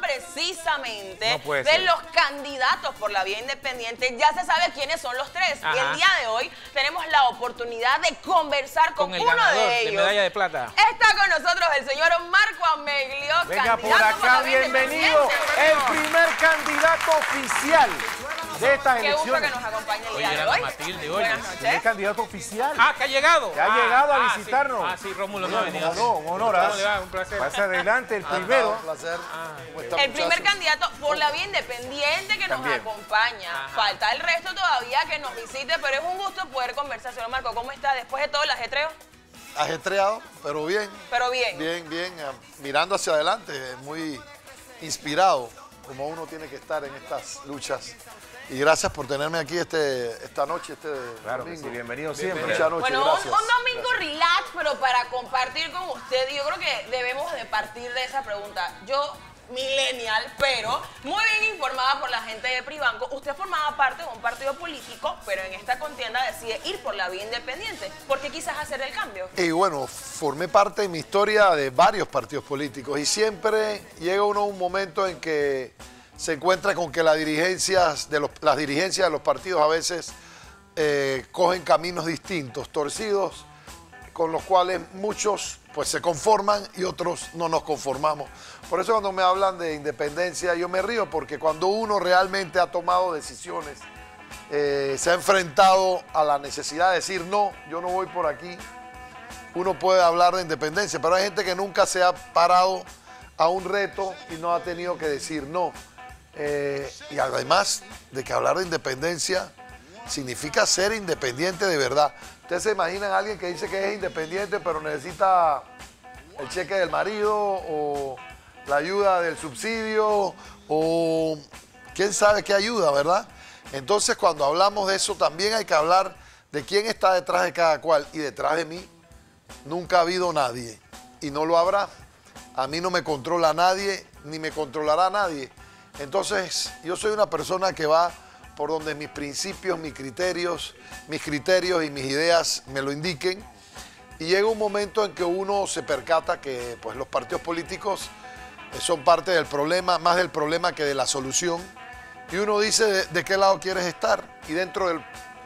precisamente de los candidatos por la vía independiente. Ya se sabe quiénes son los tres. Y el día de hoy tenemos la oportunidad de conversar con el uno ganador de ellos. De medalla de plata. Está con nosotros el señor Marco Ameglio. Venga por acá, bienvenido. El primer candidato oficial de estas elecciones. Qué gusto que nos acompañe el día de hoy. Matilde, Buenas noches. El candidato oficial. Que ha llegado. Que ha llegado a visitarnos. Sí, Rómulo no ha venido. Un honor. ¿Cómo le va? Un placer. Pasa adelante, el primero. Un placer. El primer candidato por la vía independiente que nos acompaña. Falta el resto todavía que nos visite, pero es un gusto poder conversar. Señor Marco, ¿cómo está después de todo el ajetreo? Ajetreado, pero bien. Pero bien. Bien, mirando hacia adelante, muy inspirado, como uno tiene que estar en estas luchas. Y gracias por tenerme aquí esta noche, Claro, domingo. sí, bienvenido siempre. Muchas noches, bueno, gracias. un domingo relax, pero para compartir con usted, yo creo que debemos de partir de esa pregunta. Yo, millennial, pero muy bien informada por la gente de Pribanco, usted formaba parte de un partido político, pero en esta contienda decide ir por la vía independiente. ¿Por qué quizás hacer el cambio? Y bueno, formé parte en mi historia de varios partidos políticos y siempre llega uno a un momento en que se encuentra con que las dirigencias de los partidos a veces cogen caminos distintos, torcidos, con los cuales muchos pues se conforman y otros no nos conformamos. Por eso cuando me hablan de independencia yo me río, porque cuando uno realmente ha tomado decisiones, se ha enfrentado a la necesidad de decir no, yo no voy por aquí, uno puede hablar de independencia, pero hay gente que nunca se ha parado a un reto y no ha tenido que decir no. Y además de que hablar de independencia significa ser independiente de verdad. ¿Ustedes se imaginan a alguien que dice que es independiente pero necesita el cheque del marido o la ayuda del subsidio o quién sabe qué ayuda, verdad? Entonces cuando hablamos de eso también hay que hablar de quién está detrás de cada cual. Y detrás de mí nunca ha habido nadie y no lo habrá. A mí no me controla nadie ni me controlará nadie. Entonces, yo soy una persona que va por donde mis principios, mis criterios y mis ideas me lo indiquen. Y llega un momento en que uno se percata que pues, los partidos políticos son parte del problema, más del problema que de la solución. Y uno dice de qué lado quieres estar. Y dentro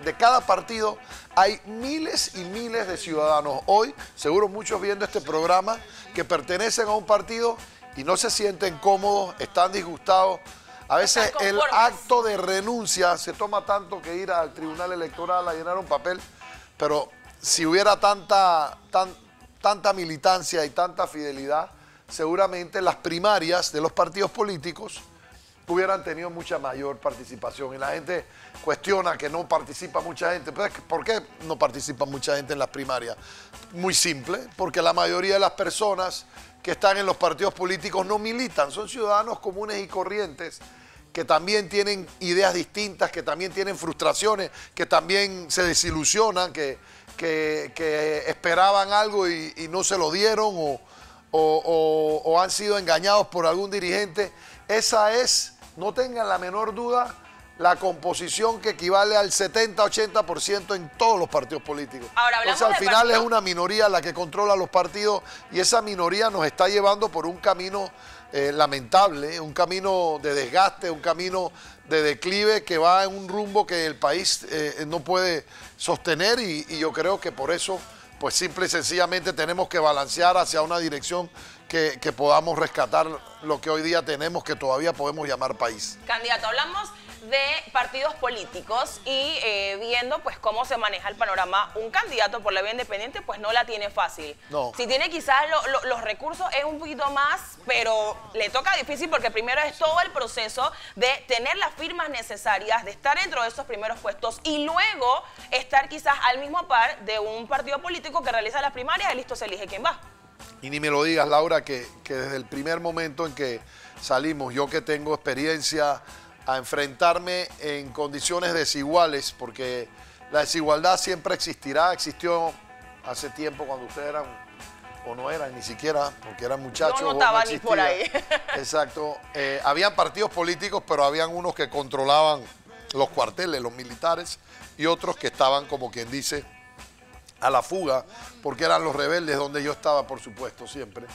de cada partido hay miles y miles de ciudadanos. Hoy, seguro muchos viendo este programa, que pertenecen a un partido y no se sienten cómodos, están disgustados. A veces el acto de renuncia se toma tanto que ir al tribunal electoral a llenar un papel, pero si hubiera tanta militancia y tanta fidelidad, seguramente las primarias de los partidos políticos hubieran tenido mucha mayor participación. Y la gente cuestiona que no participa mucha gente. ¿Por qué no participa mucha gente en las primarias? Muy simple, porque la mayoría de las personas que están en los partidos políticos no militan, son ciudadanos comunes y corrientes que también tienen ideas distintas, que también tienen frustraciones, que también se desilusionan, que esperaban algo y no se lo dieron o han sido engañados por algún dirigente. Esa es, no tengan la menor duda, la composición que equivale al 70-80% en todos los partidos políticos. Ahora, entonces al final es una minoría la que controla los partidos y esa minoría nos está llevando por un camino lamentable, un camino de desgaste, un camino de declive que va en un rumbo que el país no puede sostener y yo creo que por eso pues simple y sencillamente tenemos que balancear hacia una dirección que podamos rescatar lo que hoy día tenemos, que todavía podemos llamar país. Candidato, hablamos de partidos políticos y viendo pues cómo se maneja el panorama, un candidato por la vía independiente pues no la tiene fácil. No. Si tiene quizás los recursos es un poquito más, pero le toca difícil porque primero es todo el proceso de tener las firmas necesarias, de estar dentro de esos primeros puestos y luego estar quizás al mismo par de un partido político que realiza las primarias y listo, se elige quién va. Y ni me lo digas, Laura, que desde el primer momento en que salimos, yo que tengo experiencia a enfrentarme en condiciones desiguales, porque la desigualdad siempre existirá, existió hace tiempo cuando ustedes eran, o no eran ni siquiera, porque eran muchachos. Yo no estaba ni por ahí. Exacto. Habían partidos políticos, pero habían unos que controlaban los cuarteles, los militares, y otros que estaban, como quien dice, a la fuga, porque eran los rebeldes, donde yo estaba, por supuesto, siempre.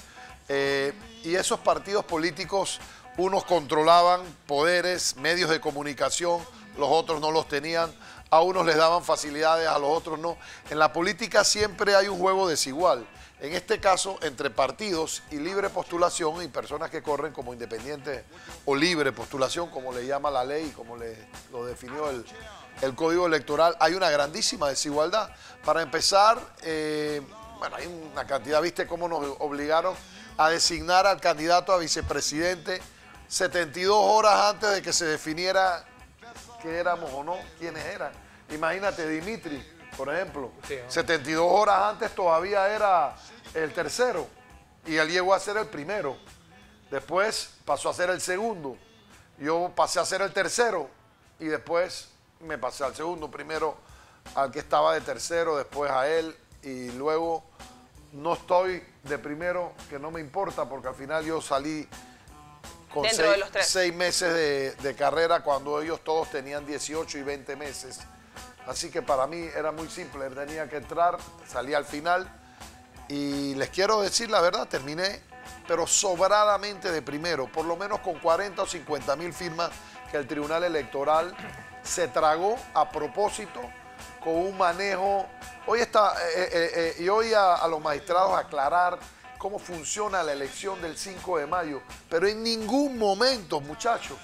Y esos partidos políticos, unos controlaban poderes, medios de comunicación, los otros no los tenían, a unos les daban facilidades, a los otros no. En la política siempre hay un juego desigual. En este caso, entre partidos y libre postulación y personas que corren como independientes o libre postulación, como le llama la ley, como lo definió el Código Electoral, hay una grandísima desigualdad. Para empezar, bueno, hay una cantidad, ¿viste cómo nos obligaron a designar al candidato a vicepresidente 72 horas antes de que se definiera qué éramos o no, quiénes eran? Imagínate, Dimitri, por ejemplo, sí, 72 horas antes todavía era el tercero y él llegó a ser el primero. Después pasó a ser el segundo. Yo pasé a ser el tercero y después me pasé al segundo. Primero al que estaba de tercero, después a él y luego no estoy de primero, que no me importa porque al final yo salí con 6 meses de carrera cuando ellos todos tenían 18 y 20 meses. Así que para mí era muy simple, tenía que entrar, salí al final y les quiero decir la verdad, terminé pero sobradamente de primero, por lo menos con 40 o 50 mil firmas que el Tribunal Electoral se tragó a propósito con un manejo. Hoy y hoy a los magistrados aclarar cómo funciona la elección del 5 de mayo, pero en ningún momento, muchachos,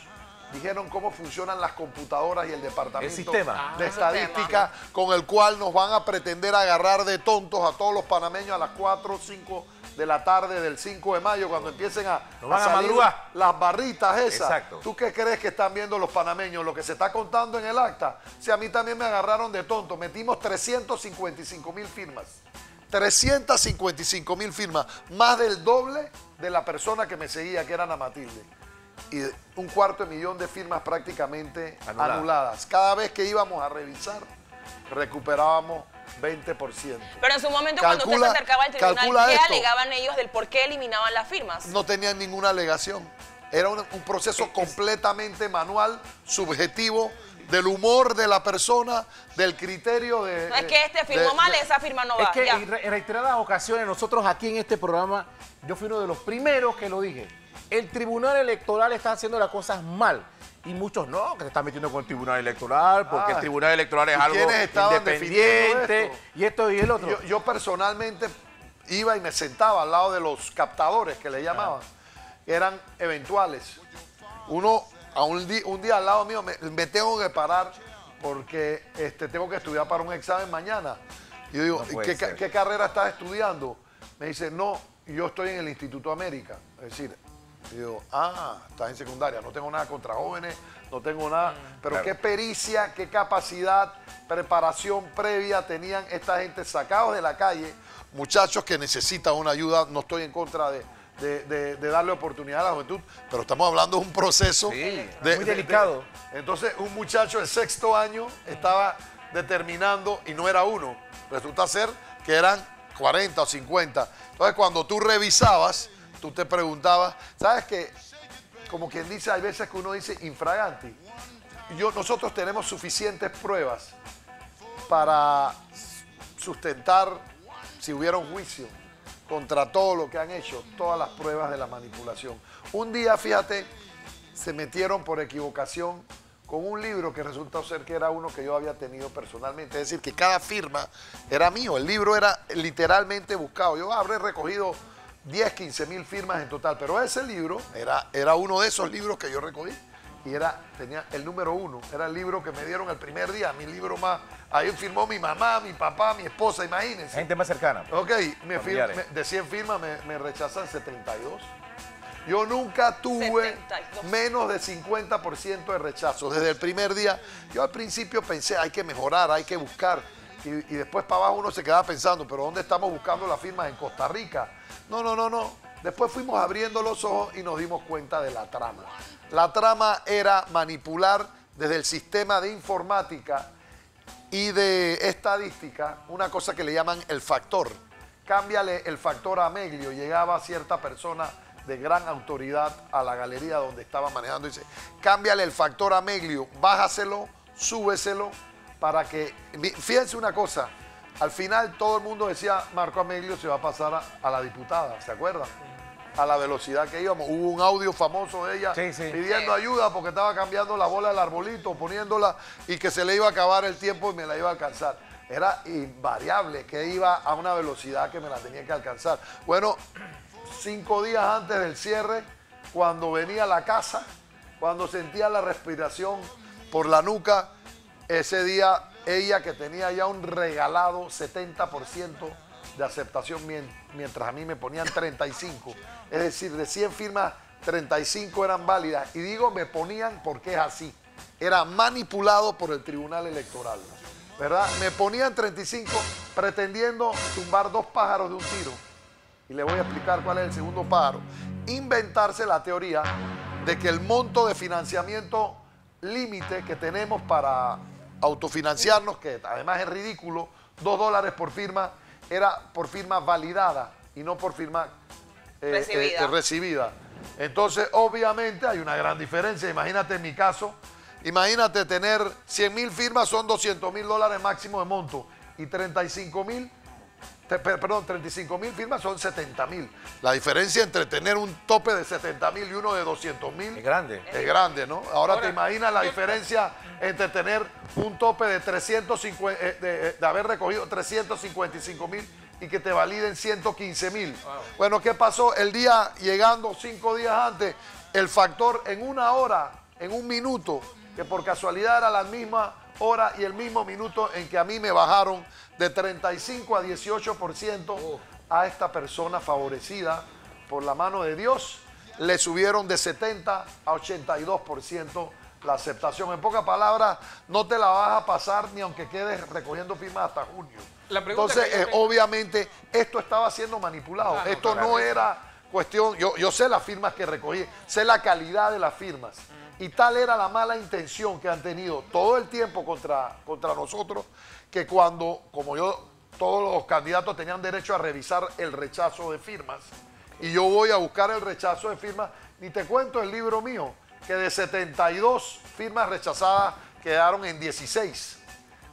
dijeron cómo funcionan las computadoras y el departamento de estadística con el cual nos van a pretender agarrar de tontos a todos los panameños a las 4 o 5 de la tarde del 5 de mayo cuando empiecen a salir las barritas esas. Exacto. ¿Tú qué crees que están viendo los panameños? Lo que se está contando en el acta. Si a mí también me agarraron de tonto, metimos 355 mil firmas. 355 mil firmas, más del doble de la persona que me seguía, que era Ana Matilde. Y 250.000 de firmas prácticamente anuladas. Cada vez que íbamos a revisar, recuperábamos 20%. Pero en su momento, cuando usted se acercaba al tribunal, ¿qué alegaban ellos del por qué eliminaban las firmas? No tenían ninguna alegación. Era un proceso completamente manual, subjetivo, del humor de la persona, del criterio de... No es que este firmó mal, esa firma no va. Es que en reiteradas ocasiones nosotros aquí en este programa, yo fui uno de los primeros que lo dije. El Tribunal Electoral está haciendo las cosas mal. Y muchos no, que se están metiendo con el Tribunal Electoral, porque el Tribunal Electoral es algo independiente, y esto y el otro. Yo personalmente iba y me sentaba al lado de los captadores, que le llamaban, que eran eventuales. Un día al lado mío me tengo que parar porque tengo que estudiar para un examen mañana. Y yo digo, no ¿qué carrera estás estudiando? Me dice, no, yo estoy en el Instituto América. Es decir, y digo, estás en secundaria, no tengo nada contra jóvenes, no tengo nada. Pero qué pericia, qué capacidad, preparación previa tenían esta gente sacados de la calle, muchachos que necesitan una ayuda. No estoy en contra de darle oportunidad a la juventud, pero estamos hablando de un proceso muy delicado. Entonces, un muchacho de 6º año estaba determinando y no era uno. Resulta ser que eran 40 o 50. Entonces, cuando tú revisabas, tú te preguntabas, ¿sabes qué? Como quien dice, hay veces que uno dice infraganti. Nosotros tenemos suficientes pruebas para sustentar, si hubiera un juicio, contra todo lo que han hecho, todas las pruebas de la manipulación. Un día, fíjate, se metieron por equivocación con un libro que resultó ser que era uno que yo había tenido personalmente. Es decir, que cada firma era mío. El libro era literalmente buscado. Yo habré recogido 10, 15 mil firmas en total, pero ese libro era uno de esos libros que yo recogí y tenía el número 1, era el libro que me dieron el primer día, mi libro más. Ahí firmó mi mamá, mi papá, mi esposa, imagínense. Gente más cercana. Ok, de 100 firmas me rechazan 72. Yo nunca tuve 72. Menos de 50% de rechazo. Desde el primer día, yo al principio pensé, hay que mejorar, hay que buscar. Y después para abajo uno se quedaba pensando, pero ¿dónde estamos buscando las firmas? ¿En Costa Rica? No. Después fuimos abriendo los ojos y nos dimos cuenta de la trama. La trama era manipular desde el sistema de informática y de estadística una cosa que le llaman el factor. Cámbiale el factor a Ameglio. Llegaba cierta persona de gran autoridad a la galería donde estaba manejando y dice, cámbiale el factor a Ameglio, bájaselo, súbeselo, para que... Fíjense una cosa, al final todo el mundo decía, Marco Ameglio se va a pasar a la diputada, ¿se acuerdan? a la velocidad que íbamos. Hubo un audio famoso de ella pidiendo ayuda porque estaba cambiando la bola del arbolito, poniéndola y que se le iba a acabar el tiempo y me la iba a alcanzar. Era invariable que iba a una velocidad que me la tenía que alcanzar. Bueno, 5 días antes del cierre, cuando venía a la casa, cuando sentía la respiración por la nuca, ese día ella, que tenía ya un regalado 70% de aceptación, mientras a mí me ponían 35. Es decir, de 100 firmas, 35 eran válidas. Y digo me ponían porque es así. Era manipulado por el Tribunal Electoral, ¿verdad? Me ponían 35 pretendiendo tumbar 2 pájaros de un tiro. Y le voy a explicar cuál es el segundo pájaro. Inventarse la teoría de que el monto de financiamiento límite que tenemos para autofinanciarnos, que además es ridículo, $2 por firma, era por firma validada y no por firma recibida. Entonces, obviamente, hay una gran diferencia. Imagínate en mi caso, imagínate tener 100.000 firmas, son $200.000 máximo de monto, y 35.000 firmas son 70.000. La diferencia entre tener un tope de 70.000 y uno de 200.000 es grande. Es grande, ¿no? Ahora te imaginas la diferencia entre tener un tope de 350, de haber recogido 355.000 y que te validen 115.000. Wow. Bueno, ¿qué pasó? El día llegando 5 días antes, el factor en 1 hora, en 1 minuto, que por casualidad era la misma hora y el mismo minuto en que a mí me bajaron de 35 a 18% a esta persona favorecida por la mano de Dios, le subieron de 70 a 82% la aceptación. En pocas palabras, no te la vas a pasar ni aunque quedes recogiendo firmas hasta junio. Entonces, obviamente, esto estaba siendo manipulado. Claro, esto no era cuestión... Yo sé las firmas que recogí, sé la calidad de las firmas. Y tal era la mala intención que han tenido todo el tiempo contra nosotros, que cuando, todos los candidatos tenían derecho a revisar el rechazo de firmas, y yo voy a buscar el rechazo de firmas, ni te cuento el libro mío, que de 72 firmas rechazadas quedaron en 16.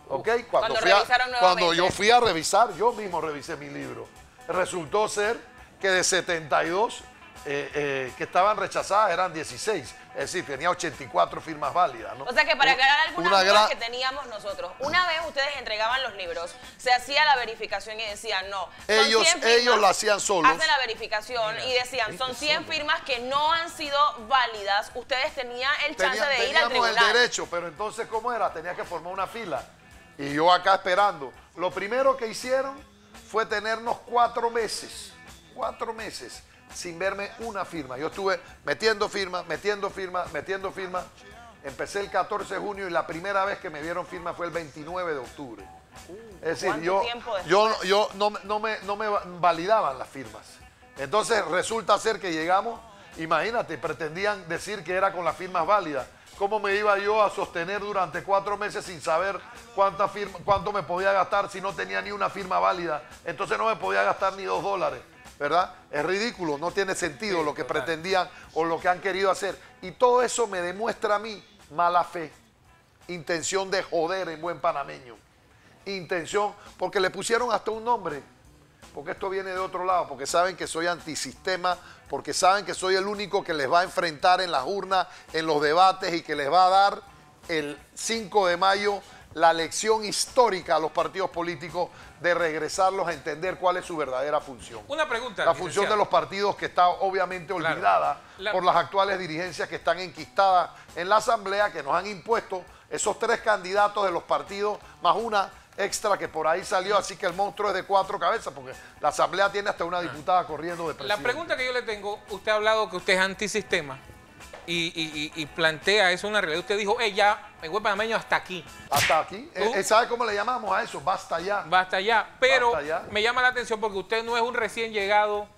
¿Ok? Cuando yo fui a revisar, yo mismo revisé mi libro. Resultó ser que de 72 que estaban rechazadas eran 16. Es decir, tenía 84 firmas válidas, ¿no? O sea que para aclarar algunas dudas que teníamos nosotros, una vez ustedes entregaban los libros, se hacía la verificación y decían, no, ellos la hacían solos. Hacen la verificación y decían, son 100 firmas que no han sido válidas, ustedes tenían el chance de ir al tribunal. Teníamos el derecho, pero entonces, ¿cómo era? Tenía que formar una fila. Y yo acá esperando. Lo primero que hicieron fue tenernos 4 meses. 4 meses. Sin verme una firma. Yo estuve metiendo firmas. Empecé el 14 de junio y la primera vez que me dieron firma fue el 29 de octubre. Es decir, no me validaban las firmas. Entonces resulta ser que llegamos, imagínate, pretendían decir que era con las firmas válidas. ¿Cómo me iba yo a sostener durante 4 meses sin saber cuánto me podía gastar si no tenía ni una firma válida? Entonces no me podía gastar ni $2. ¿Verdad? Es ridículo, no tiene sentido lo que pretendían o lo que han querido hacer. Y todo eso me demuestra a mí mala fe, intención de joder en buen panameño. Intención, porque le pusieron hasta un nombre, porque esto viene de otro lado, porque saben que soy antisistema, porque saben que soy el único que les va a enfrentar en las urnas, en los debates y que les va a dar el 5 de mayo la lección histórica a los partidos políticos de regresarlos a entender cuál es su verdadera función. Una pregunta. La función de los partidos que está obviamente olvidada por las actuales dirigencias que están enquistadas en la Asamblea, que nos han impuesto esos 3 candidatos de los partidos, más una extra que por ahí salió, así que el monstruo es de 4 cabezas, porque la Asamblea tiene hasta una diputada corriendo de presidente. La pregunta que yo le tengo, usted ha hablado que usted es antisistema. Y plantea eso una realidad. Usted dijo, ya, el buen panameño hasta aquí. ¿Hasta aquí? ¿Sabe cómo le llamamos a eso? Basta ya. Basta ya. Pero basta ya. Me llama la atención porque usted no es un recién llegado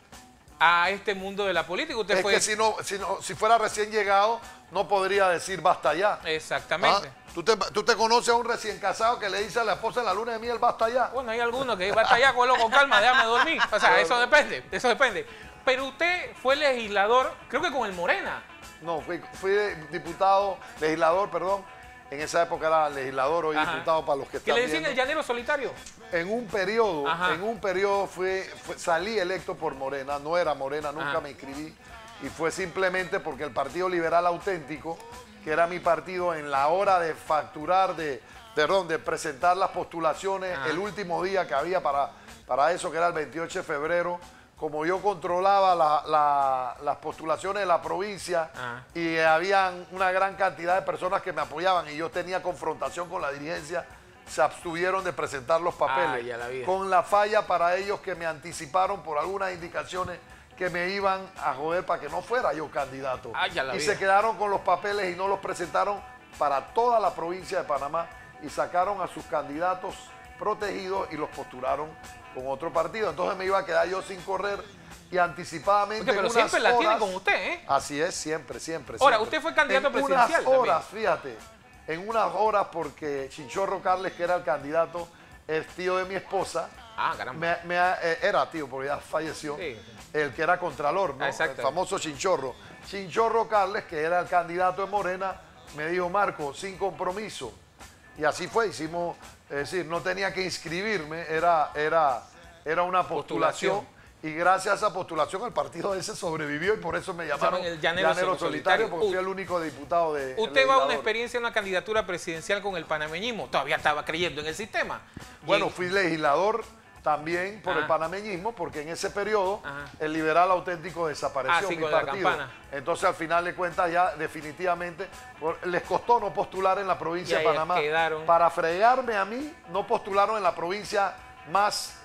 a este mundo de la política. Usted que si fuera recién llegado, no podría decir basta ya. Exactamente. ¿Tú te conoces a un recién casado que le dice a la esposa en la luna de miel, basta ya? Bueno, hay algunos que basta ya, cógelo con calma, déjame dormir. O sea, eso depende. Pero usted fue legislador, creo que con el Morena. No, fui diputado, legislador, perdón, en esa época era legislador, hoy diputado para los que ¿Que están le decían viendo. el llanero solitario? En un periodo, salí electo por Morena, no era Morena, nunca me inscribí, y fue simplemente porque el Partido Liberal Auténtico, que era mi partido, en la hora de facturar, de presentar las postulaciones, el último día que había para eso, que era el 28 de febrero, como yo controlaba las postulaciones de la provincia y habían una gran cantidad de personas que me apoyaban y yo tenía confrontación con la dirigencia, se abstuvieron de presentar los papeles, con la falla para ellos que me anticiparon por algunas indicaciones que me iban a joder para que no fuera yo candidato. Y se quedaron con los papeles y no los presentaron para toda la provincia de Panamá y sacaron a sus candidatos protegidos y los postularon con otro partido. Entonces me iba a quedar yo sin correr y anticipadamente. Pero siempre la tienen con usted, ¿eh? Así es, siempre. Ahora, usted fue candidato presidencial. En unas horas, fíjate, en unas horas, porque Chinchorro Carles, que era el candidato, es tío de mi esposa. Caramba. Era tío, porque ya falleció. Sí. El que era contralor, ¿no? Exacto. El famoso Chinchorro. Chinchorro Carles, que era el candidato de Morena, me dijo, Marco, sin compromiso. Y así fue, hicimos, es decir, no tenía que inscribirme, era una postulación. Y gracias a esa postulación el partido ese sobrevivió y por eso me llamaron el llanero solitario, porque fui el único diputado de... Usted va a una experiencia en una candidatura presidencial con el panameñismo, todavía estaba creyendo en el sistema. Bueno, fui legislador también por el panameñismo, porque en ese periodo el Liberal Auténtico desapareció, mi partido. Entonces, al final de cuentas, ya definitivamente les costó no postular en la provincia de Panamá. Para fregarme a mí, no postularon en la provincia más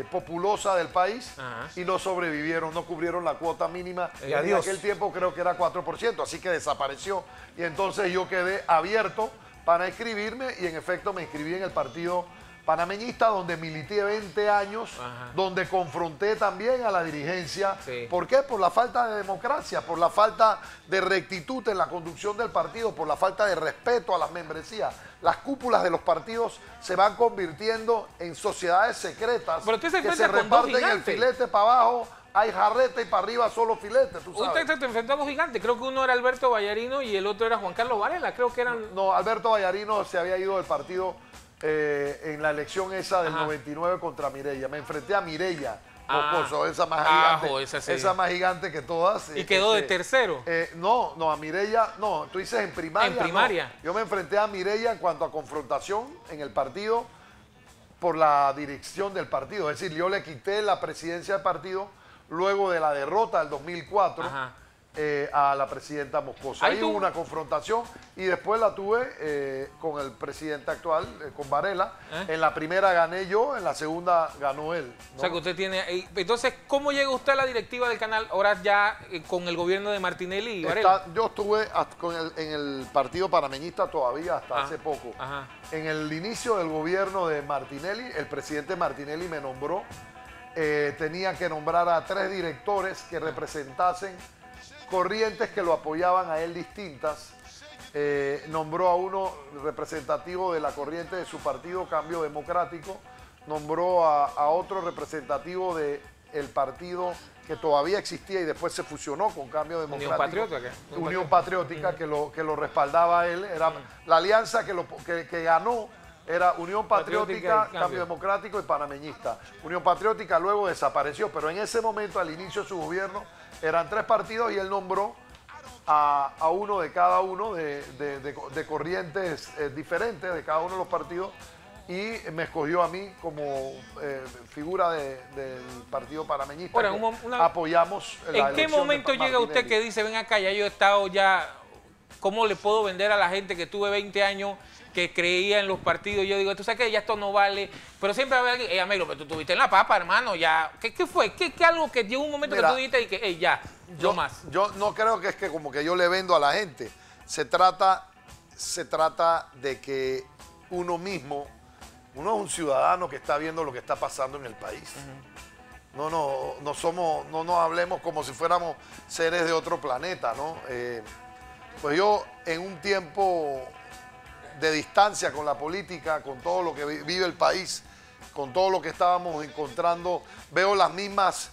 populosa del país y no sobrevivieron, no cubrieron la cuota mínima. Y en aquel tiempo creo que era 4%, así que desapareció. Y entonces yo quedé abierto para inscribirme y en efecto me inscribí en el partido panameñista, donde milité 20 años, donde confronté también a la dirigencia. ¿Por qué? Por la falta de democracia, por la falta de rectitud en la conducción del partido, por la falta de respeto a las membresías. Las cúpulas de los partidos se van convirtiendo en sociedades secretas que se reparten el filete para abajo. Hay jarreta y para arriba solo filete, tú sabes. Usted se enfrentó a dos gigantes. Creo que uno era Alberto Vallarino y el otro era Juan Carlos Varela. Creo que eran... No, Alberto Vallarino se había ido del partido en la elección esa del 99 contra Mireya. Me enfrenté a Mireya Moscoso, esa más gigante. Esa más gigante que todas. ¿Y quedó de tercero? No, a Mireya, no, tú dices en primaria. En primaria. No. Yo me enfrenté a Mireya en cuanto a confrontación en el partido por la dirección del partido. Es decir, yo le quité la presidencia del partido luego de la derrota del 2004 a la presidenta Moscoso. Ahí hubo una confrontación y después la tuve con el presidente actual, con Varela. En la primera gané yo, en la segunda ganó él, ¿no? O sea que usted tiene... Entonces, ¿cómo llega usted a la directiva del canal ahora ya con el gobierno de Martinelli y Varela? Yo estuve en el partido panameñista todavía hasta hace poco. En el inicio del gobierno de Martinelli, el presidente Martinelli me nombró. Tenía que nombrar a 3 directores que representasen corrientes que lo apoyaban a él distintas. Nombró a uno representativo de la corriente de su partido Cambio Democrático, nombró a otro representativo del partido que todavía existía y después se fusionó con Cambio Democrático. Unión Patriótica, que lo respaldaba a él. Era la alianza que ganó. Era Unión Patriótica, Cambio Democrático y Panameñista. Unión Patriótica luego desapareció, pero en ese momento, al inicio de su gobierno, eran 3 partidos y él nombró a uno de cada uno de corrientes diferentes de cada uno de los partidos y me escogió a mí como figura del partido panameñista. Ahora, apoyamos la ¿En qué momento llega usted que dice, ven acá, ya yo he estado ya, ¿cómo le puedo vender a la gente que tuve 20 años que creía en los partidos? Yo digo, tú sabes que ya esto no vale, pero siempre va a haber alguien, amigo, pero tú estuviste en la papa, hermano, ya, ¿qué fue? ¿Qué algo que llegó un momento que tú dijiste y que, ya, yo más? Yo no creo que es que como que yo le vendo a la gente, se trata de que uno mismo, uno es un ciudadano que está viendo lo que está pasando en el país. No nos hablemos como si fuéramos seres de otro planeta, ¿no? Pues yo en un tiempo de distancia con la política, con todo lo que vive el país, con todo lo que estábamos encontrando, veo las mismas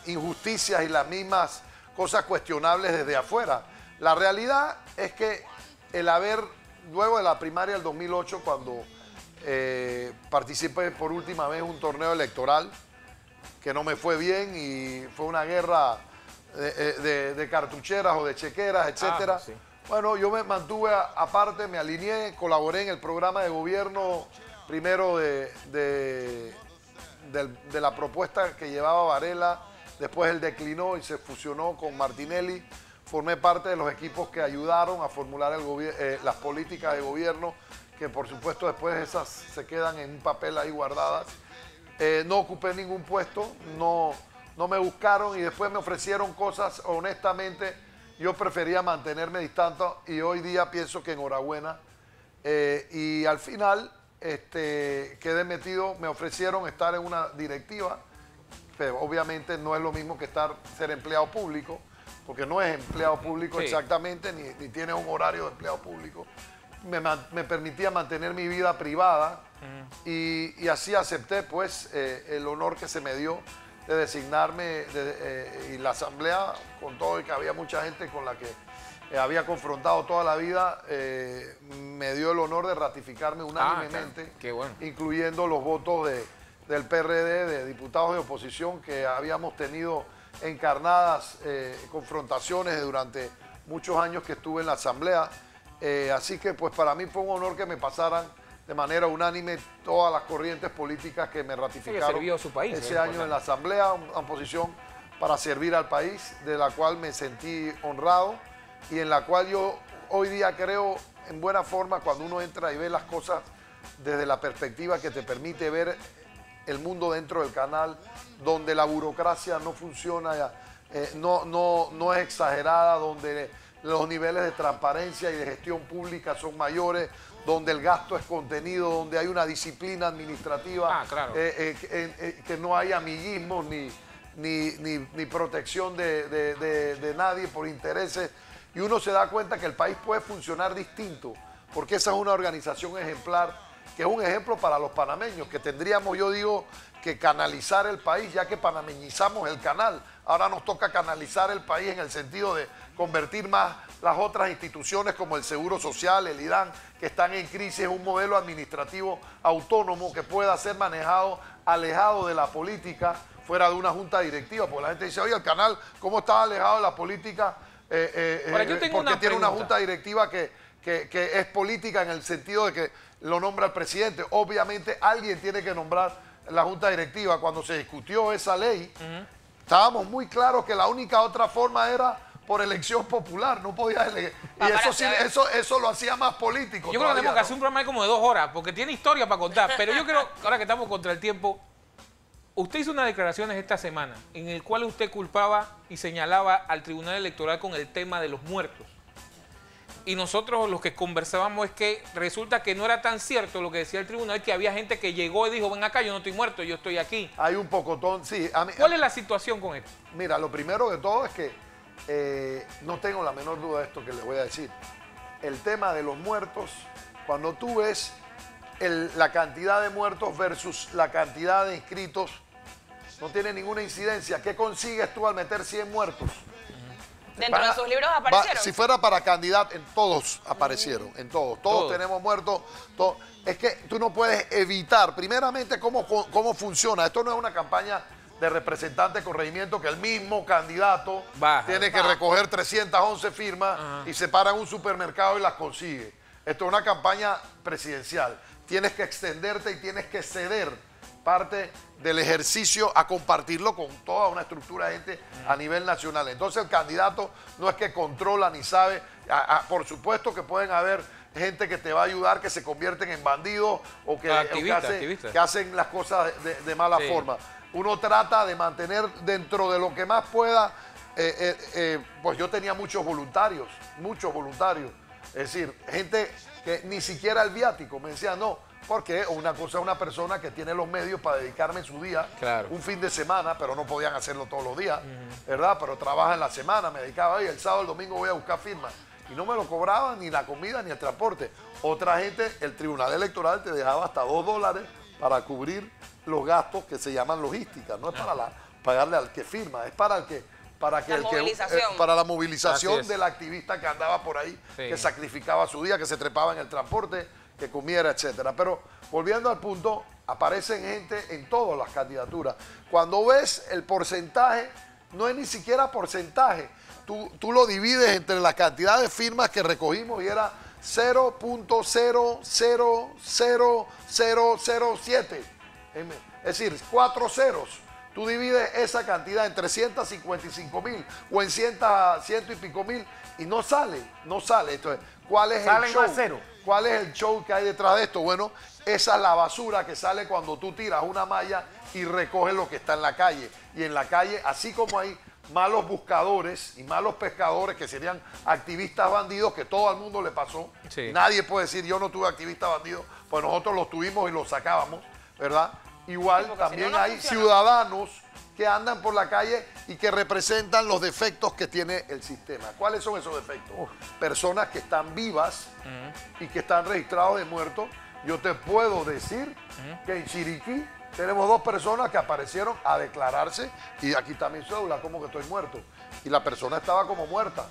injusticias y las mismas cosas cuestionables desde afuera. La realidad es que el haber, luego de la primaria del 2008, cuando participé por última vez en un torneo electoral, que no me fue bien y fue una guerra de cartucheras o de chequeras, etcétera. Sí. Bueno, yo me mantuve aparte, me alineé, colaboré en el programa de gobierno, primero de la propuesta que llevaba Varela, después él declinó y se fusionó con Martinelli. Formé parte de los equipos que ayudaron a formular las políticas de gobierno, que por supuesto después esas se quedan en un papel ahí guardadas. No ocupé ningún puesto, no me buscaron y después me ofrecieron cosas, honestamente, yo prefería mantenerme distante y hoy día pienso que enhorabuena. Y al final quedé metido, me ofrecieron estar en una directiva, pero obviamente no es lo mismo que ser empleado público, porque no es empleado público exactamente, ni tiene un horario de empleado público. Me permitía mantener mi vida privada y así acepté pues el honor que se me dio de designarme y la asamblea, con todo y que había mucha gente con la que había confrontado toda la vida, me dio el honor de ratificarme unánimemente, qué bueno, incluyendo los votos del PRD, de diputados de oposición, que habíamos tenido encarnadas confrontaciones durante muchos años que estuve en la asamblea. Así que pues para mí fue un honor que me pasaran de manera unánime todas las corrientes políticas que me ratificaron sirvió a su país, ese año en la asamblea, una posición para servir al país, de la cual me sentí honrado y en la cual yo hoy día creo en buena forma cuando uno entra y ve las cosas desde la perspectiva que te permite ver el mundo dentro del canal, donde la burocracia no funciona, no es exagerada, donde los niveles de transparencia y de gestión pública son mayores, donde el gasto es contenido, donde hay una disciplina administrativa, que no hay amiguismos ni protección de nadie por intereses. Y uno se da cuenta que el país puede funcionar distinto, porque esa es una organización ejemplar, que es un ejemplo para los panameños, que tendríamos, yo digo, que canalizar el país, ya que panameñizamos el canal. Ahora nos toca canalizar el país en el sentido de convertir más las otras instituciones como el Seguro Social, el IDAN, que están en crisis, en un modelo administrativo autónomo que pueda ser manejado, alejado de la política, fuera de una junta directiva. Porque la gente dice, oye, el canal, ¿cómo está alejado de la política? Porque tiene una junta directiva que es política en el sentido de que lo nombra el presidente. Obviamente alguien tiene que nombrar la junta directiva. Cuando se discutió esa ley, estábamos muy claros que la única otra forma era por elección popular, no podía elegir. Y eso lo hacía más político. Yo creo que tenemos que hacer un programa como de 2 horas, porque tiene historia para contar. Pero yo creo, ahora que estamos contra el tiempo, usted hizo unas declaraciones esta semana en el cual usted culpaba y señalaba al Tribunal Electoral con el tema de los muertos. Y nosotros los que conversábamos es que resulta que no era tan cierto lo que decía el tribunal, que había gente que llegó y dijo, ven acá, yo no estoy muerto, yo estoy aquí. Hay un pocotón, sí. ¿Cuál es la situación con esto? Mira, lo primero de todo es que no tengo la menor duda de esto que les voy a decir. El tema de los muertos, cuando tú ves la cantidad de muertos versus la cantidad de inscritos, no tiene ninguna incidencia. ¿Qué consigues tú al meter 100 muertos? ¿Dentro de sus libros aparecieron? Si fuera para candidato, en todos aparecieron, en todos. Todos tenemos muertos. Es que tú no puedes evitar, primeramente, cómo funciona. Esto no es una campaña de representante de corregimiento que el mismo candidato tiene que recoger 311 firmas y se para en un supermercado y las consigue. Esto es una campaña presidencial. Tienes que extenderte y tienes que ceder parte del ejercicio a compartirlo con toda una estructura de gente a nivel nacional. Entonces el candidato no es que controla ni sabe. Por supuesto que pueden haber gente que te va a ayudar, que se convierten en bandidos o que hacen las cosas de mala forma. Uno trata de mantener dentro de lo que más pueda. Pues yo tenía muchos voluntarios. Es decir, gente que ni siquiera el viático me decía no. Porque una cosa es una persona que tiene los medios para dedicarme su día, un fin de semana, pero no podían hacerlo todos los días, ¿verdad? Pero trabaja en la semana, me dedicaba, y el sábado, el domingo voy a buscar firmas. Y no me lo cobraban ni la comida ni el transporte. Otra gente, el Tribunal Electoral te dejaba hasta $2 para cubrir los gastos que se llaman logística. No es para pagarle al que firma, es para para que La movilización. para la Así movilización es. del activista que andaba por ahí, Sí. que sacrificaba su día, que se trepaba en el transporte, que comiera, etcétera. Pero volviendo al punto, aparecen gente en todas las candidaturas. Cuando ves el porcentaje, no es ni siquiera porcentaje. Tú lo divides entre la cantidad de firmas que recogimos y era 0.000007. Es decir, 4 ceros. Tú divides esa cantidad en 355.000 o en 100 y pico mil y no sale. Entonces, ¿cuál es el Salen show? más cero. ¿Cuál es el show que hay detrás de esto? Bueno, esa es la basura que sale cuando tú tiras una malla y recoges lo que está en la calle. Y en la calle, así como hay malos buscadores y malos pescadores que serían activistas bandidos, que todo el mundo le pasó. Sí. Nadie puede decir yo no tuve activistas bandidos, pues nosotros los tuvimos y los sacábamos, ¿verdad? Igual Sí, porque si también no, no hay funciona. ciudadanos que andan por la calle y que representan los defectos que tiene el sistema. ¿Cuáles son esos defectos? Personas que están vivas y que están registrados de muertos. Yo te puedo decir que en Chiriquí tenemos 2 personas que aparecieron a declararse y aquí está mi cédula, como que estoy muerto. Y la persona estaba como muerta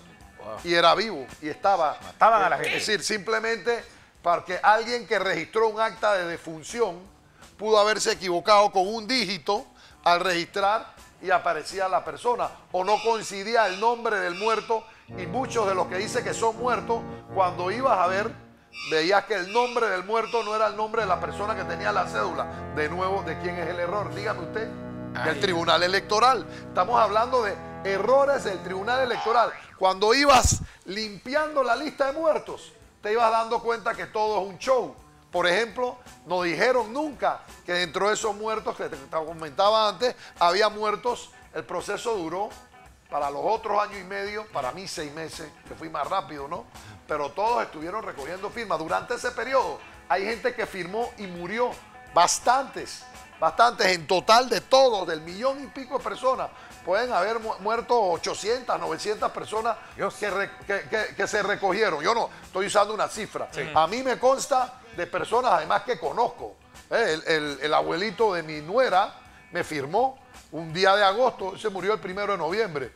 y era vivo y estaba... Mataban a la gente. Es decir, simplemente porque alguien que registró un acta de defunción pudo haberse equivocado con un dígito al registrar y aparecía la persona o no coincidía el nombre del muerto y muchos de los que dice que son muertos, cuando ibas a ver, veías que el nombre del muerto no era el nombre de la persona que tenía la cédula. De nuevo, ¿de quién es el error? Dígame usted. Del Tribunal Electoral. Estamos hablando de errores del Tribunal Electoral. Cuando ibas limpiando la lista de muertos, te ibas dando cuenta que todo es un show. Por ejemplo, no dijeron nunca que dentro de esos muertos que te comentaba antes, había muertos, el proceso duró para los otros año y medio, para mí 6 meses, que fui más rápido, ¿no? Pero todos estuvieron recogiendo firmas. Durante ese periodo hay gente que firmó y murió, bastantes en total de todos, del 1.000.000 y pico de personas. Pueden haber muerto 800, 900 personas que se recogieron. Yo no estoy usando una cifra. A mí me consta de personas además que conozco. El abuelito de mi nuera me firmó un día de agosto, se murió el 1 de noviembre.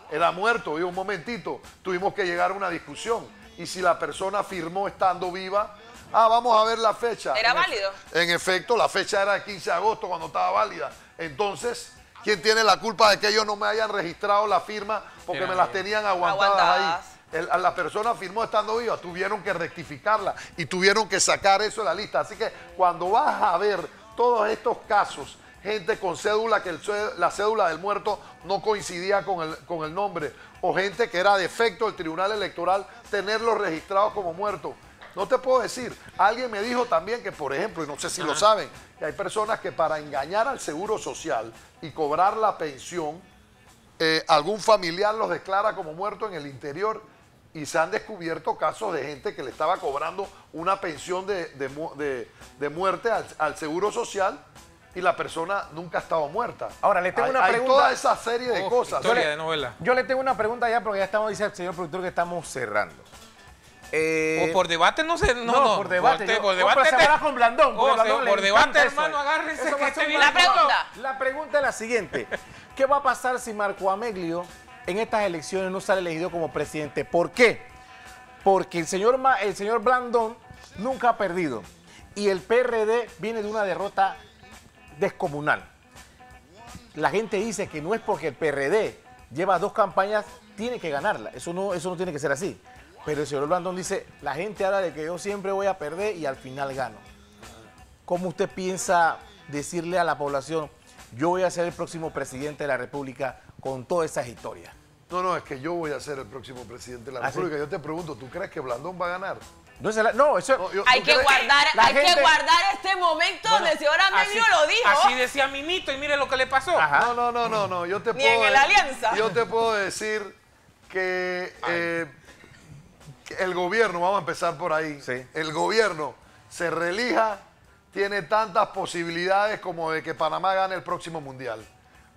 Era muerto, y un momentito, tuvimos que llegar a una discusión. Y si la persona firmó estando viva, vamos a ver la fecha. ¿Era válido? En efecto, la fecha era el 15 de agosto cuando estaba válida. Entonces, ¿quién tiene la culpa de que ellos no me hayan registrado la firma porque me las tenían aguantadas ahí? La persona firmó estando viva, tuvieron que rectificarla y tuvieron que sacar eso de la lista. Así que cuando vas a ver todos estos casos, gente con cédula, que la cédula del muerto no coincidía con el nombre, o gente que era defecto del Tribunal Electoral, tenerlos registrados como muertos. No te puedo decir. Alguien me dijo también que, por ejemplo, y no sé si lo saben, que hay personas que para engañar al Seguro Social y cobrar la pensión, algún familiar los declara como muertos en el interior y se han descubierto casos de gente que le estaba cobrando una pensión de muerte al Seguro Social y la persona nunca ha estado muerta. Ahora, le tengo una Hay pregunta. toda esa serie de cosas. Historia de novela. Yo le tengo una pregunta ya porque ya estamos, dice el señor productor, que estamos cerrando. O por debate, no sé. No, por debate. Por pero debate. se va con Blandón. porque Blandón le Por debate, encanta eso, hermano, agárrense. Eso que va a este ser viene La Blandón. pregunta. La pregunta es la siguiente. ¿Qué va a pasar si Marco Ameglio en estas elecciones no sale elegido como presidente? ¿Por qué? Porque el señor Blandón nunca ha perdido. Y el PRD viene de una derrota descomunal. La gente dice que no es porque el PRD lleva 2 campañas, tiene que ganarla. Eso no tiene que ser así. Pero el señor Blandón dice, la gente habla de que yo siempre voy a perder y al final gano. ¿Cómo usted piensa decirle a la población, yo voy a ser el próximo presidente de la República con todas esas historias? No, es que yo voy a ser el próximo presidente de la ¿Ah, sí? República. Yo te pregunto, ¿tú crees que Blandón va a ganar? No, eso... Hay que guardar este momento Bueno, donde el señor Ameglio lo dijo. Así decía Mimito y mire lo que le pasó. Ajá. No, yo te Ni puedo... en la alianza. Yo te puedo decir que el gobierno, vamos a empezar por ahí, Sí. el gobierno se reelija, tiene tantas posibilidades como de que Panamá gane el próximo mundial.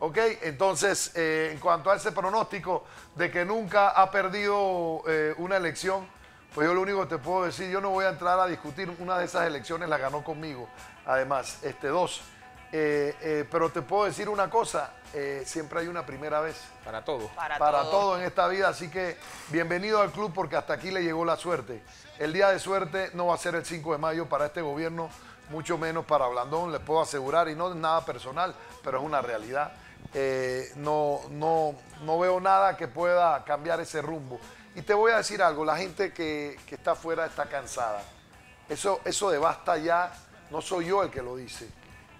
¿Ok? Entonces, en cuanto a ese pronóstico de que nunca ha perdido una elección, pues yo lo único que te puedo decir, yo no voy a entrar a discutir, una de esas elecciones la ganó conmigo. Además, 2, Pero te puedo decir una cosa, siempre hay una primera vez. Para todo. Para todo en esta vida, así que bienvenido al club porque hasta aquí le llegó la suerte. El día de suerte no va a ser el 5 de mayo para este gobierno, mucho menos para Blandón, les puedo asegurar, y no es nada personal, pero es una realidad. No veo nada que pueda cambiar ese rumbo. Y te voy a decir algo, la gente que está afuera está cansada. Eso de basta ya, no soy yo el que lo dice.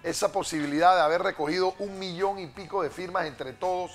Esa posibilidad de haber recogido 1 millón y pico de firmas entre todos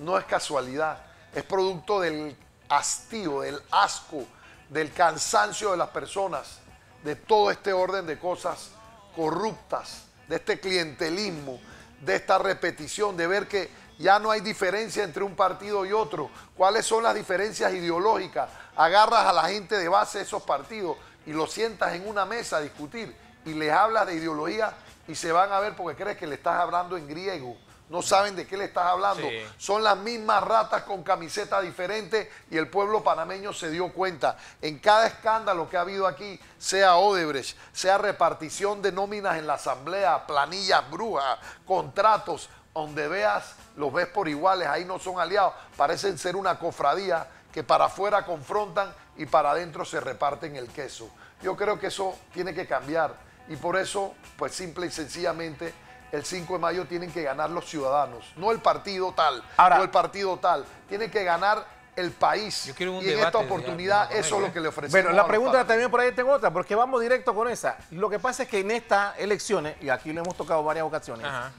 no es casualidad, es producto del hastío, del asco, del cansancio de las personas, de todo este orden de cosas corruptas, de este clientelismo, de esta repetición, de ver que ya no hay diferencia entre un partido y otro. ¿Cuáles son las diferencias ideológicas? Agarras a la gente de base de esos partidos y los sientas en una mesa a discutir y les hablas de ideología y se van a ver porque crees que le estás hablando en griego. No saben de qué le estás hablando. Sí. Son las mismas ratas con camiseta diferente y el pueblo panameño se dio cuenta. En cada escándalo que ha habido aquí, sea Odebrecht, sea repartición de nóminas en la asamblea, planillas brujas, contratos, donde veas, los ves por iguales, ahí no son aliados, parecen ser una cofradía que para afuera confrontan y para adentro se reparten el queso. Yo creo que eso tiene que cambiar y por eso, pues simple y sencillamente, el 5 de mayo tienen que ganar los ciudadanos, no el partido tal, Ahora, no el partido tal, tienen que ganar el país. Yo quiero un y en debate esta oportunidad de eso es lo que le ofrecemos. Bueno, a la los pregunta panameños. también por ahí tengo otra, porque vamos directo con esa. Lo que pasa es que en estas elecciones, y aquí lo hemos tocado varias ocasiones, Ajá.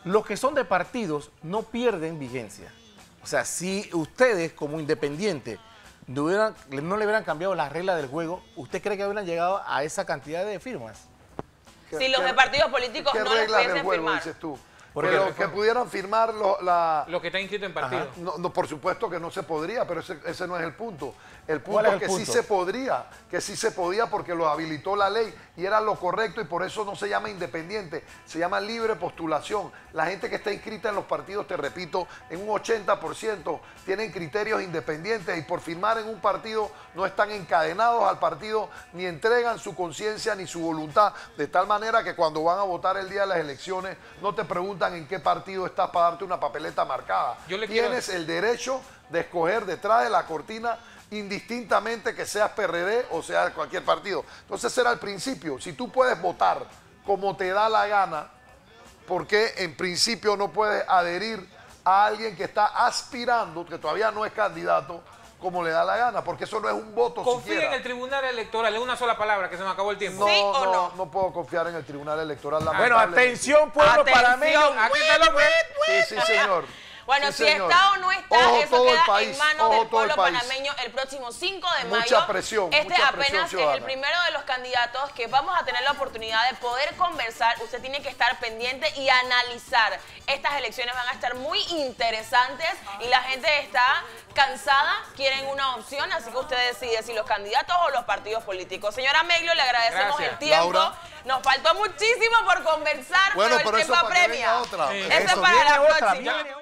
los que son de partidos no pierden vigencia. O sea, si ustedes como independientes no le hubieran cambiado las reglas del juego, ¿usted cree que hubieran llegado a esa cantidad de firmas? Si los de partidos políticos ¿Qué no les reglas del pudiesen juego firmar. dices tú? Porque Pero lo- que pudieran firmar Los que están inscritos en partido. No, por supuesto que no se podría, pero ese no es el punto. El ¿Cuál punto es es que el sí punto? se podría, que sí se podía porque lo habilitó la ley y era lo correcto y por eso no se llama independiente, se llama libre postulación. La gente que está inscrita en los partidos, te repito, en un 80% tienen criterios independientes y por firmar en un partido no están encadenados al partido ni entregan su conciencia ni su voluntad, de tal manera que cuando van a votar el día de las elecciones no te preguntan en qué partido estás para darte una papeleta marcada. Yo le quiero- Tienes el derecho de escoger detrás de la cortina indistintamente que seas PRD o sea de cualquier partido. Entonces era el principio. Si tú puedes votar como te da la gana, ¿por qué en principio no puedes adherir a alguien que está aspirando, que todavía no es candidato, como le da la gana? Porque eso no es un voto Confía siquiera. en el Tribunal Electoral, es una sola palabra que se me acabó el tiempo. ¿Sí o no? No puedo confiar en el Tribunal Electoral. Bueno, lamentablemente. atención, pueblo Atención. panameño. Aquí está el hombre. Sí, señor. Bueno, Sí, si señor. está o no está, Ojo eso todo el queda país, en manos ojo del todo el pueblo país. panameño el próximo 5 de Mucha mayo. presión, Este mucha presión apenas es ciudadana. el primero de los candidatos que vamos a tener la oportunidad de poder conversar. Usted tiene que estar pendiente y analizar. Estas elecciones van a estar muy interesantes y la gente está cansada, quieren una opción, así que usted decide si los candidatos o los partidos políticos. Señora Meglio, le agradecemos Gracias. el tiempo. Laura. Nos faltó muchísimo por conversar, Bueno, pero pero el eso tiempo para que apremia. venga otra. Sí. Eso es Eso, para viene la otra, próxima. viene